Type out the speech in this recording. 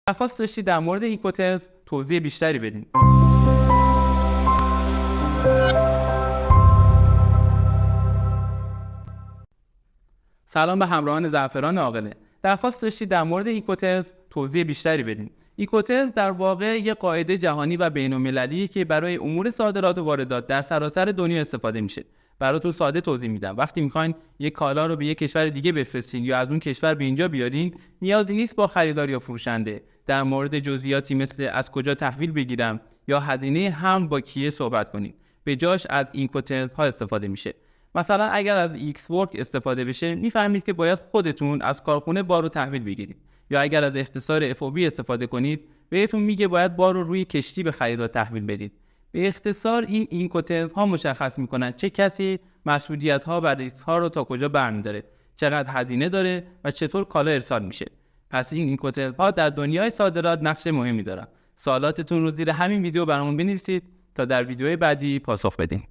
درخواست داشتی در مورد اینکوترم توضیح بیشتری بدین. سلام به همراهان زعفران عاقله. درخواست داشتی در مورد اینکوترم توضیح بیشتری بدین. اینکوترم در واقع یک قاعده جهانی و بین‌المللیه که برای امور صادرات و واردات در سراسر دنیا استفاده میشه. براتون ساده توضیح میدم. وقتی میخواین یک کالا رو به یک کشور دیگه بفرستین یا از اون کشور به اینجا بیارین، نیازی نیست با خریدار یا فروشنده در مورد جزئیاتی مثل از کجا تحویل بگیرم یا هزینه حمل با کیه صحبت کنید. به جاش از اینکوترم ها استفاده میشه. مثلا اگر از ایکس ورک استفاده بشه، میفهمید که باید خودتون از کارخونه بار رو تحویل بگیرید. یا اگر از اختصار FOB استفاده کنید، بهتون میگه باید بار رو روی کشتی به خریدار تحویل بدید. به اختصار این اینکوترم ها مشخص میکنن چه کسی مسئولیت ها و ریسک ها رو تا کجا برمی‌داره، چقدر هزینه داره و چطور کالا ارسال میشه. پس این اینکوترم ها در دنیای صادرات نقش مهمی دارن. سوالاتتون رو زیر همین ویدیو برامون بنویسید تا در ویدیوهای بعدی پاسخ بدیم.